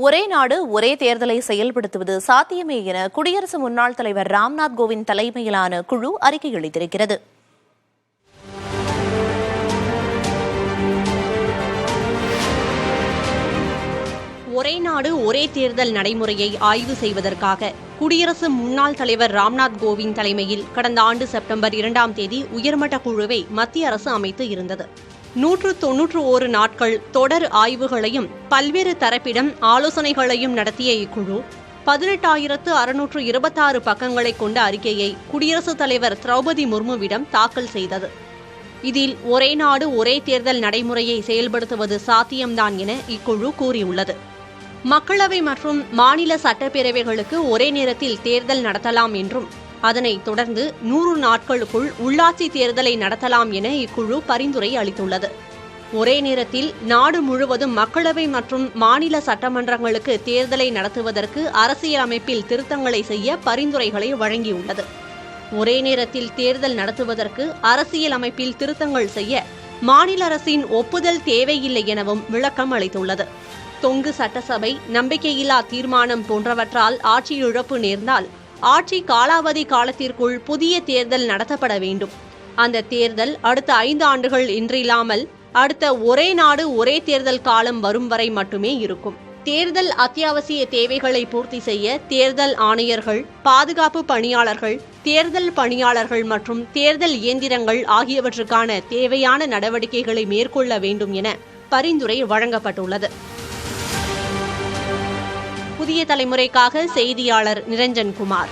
ஒரே நாடு ஒரே தேர்தலை செயல்படுத்துவது சாத்தியமே என குடியரசு முன்னாள் தலைவர் ராம்நாத் கோவிந்த் தலைமையிலான குழு அறிக்கை அளித்திருக்கிறது. ஒரே நாடு ஒரே தேர்தல் நடைமுறையை ஆய்வு செய்வதற்காக குடியரசு முன்னாள் தலைவர் ராம்நாத் கோவிந்த் தலைமையில் கடந்த ஆண்டு செப்டம்பர் 2ஆம் தேதி உயர்மட்ட குழுவை மத்திய அரசு அமைத்து இருந்தது. 191 நாட்கள் தொடர் ஆய்வுகளையும் பல்வேறு தரப்பிடம் ஆலோசனைகளையும் நடத்திய இக்குழு 18,626 பக்கங்களை கொண்ட அறிக்கையை குடியரசுத் தலைவர் திரௌபதி முர்முவிடம் தாக்கல் செய்தது. இதில் ஒரே நாடு ஒரே தேர்தல் நடைமுறையை செயல்படுத்துவது சாத்தியம்தான் என இக்குழு கூறியுள்ளது. மக்களவை மற்றும் மாநில சட்டப்பேரவைகளுக்கு ஒரே நேரத்தில் தேர்தல் நடத்தலாம் என்றும் அதனைத் தொடர்ந்து 100 நாட்களுக்குள் உள்ளாட்சி தேர்தலை நடத்தலாம் என இக்குழு பரிந்துரை அளித்துள்ளது. ஒரே நேரத்தில் நாடு முழுவதும் மக்களவை மற்றும் மாநில சட்டமன்றங்களுக்கு தேர்தலை நடத்துவதற்கு அரசியலமைப்பில் திருத்தங்களை செய்ய பரிந்துரைகளை வழங்கியுள்ளது. ஒரே நேரத்தில் தேர்தல் நடத்துவதற்கு அரசியலமைப்பில் திருத்தங்கள் செய்ய மாநில அரசின் ஒப்புதல் தேவையில்லை எனவும் விளக்கம் அளித்துள்ளது. தொங்கு சட்டசபை, நம்பிக்கையில்லா தீர்மானம் போன்றவற்றால் ஆட்சி இழப்பு நேர்ந்தால் ஆட்சி காலாவதி காலத்திற்குள் புதிய தேர்தல் நடத்தப்பட வேண்டும். அந்த தேர்தல் அடுத்த 5 ஆண்டுகள் என்றில்லாமல் அடுத்த ஒரே நாடு ஒரே தேர்தல் காலம் வரும் வரை மட்டுமே இருக்கும். தேர்தல் அத்தியாவசிய தேவைகளை பூர்த்தி செய்ய தேர்தல் ஆணையர்கள், பாதுகாப்பு பணியாளர்கள், தேர்தல் பணியாளர்கள் மற்றும் தேர்தல் இயந்திரங்கள் ஆகியவற்றுக்கான தேவையான நடவடிக்கைகளை மேற்கொள்ள வேண்டும் என பரிந்துரை வழங்கப்பட்டுள்ளது. புதிய தலைமுறைக்காக செய்தியாளர் நிரஞ்சன் குமார்.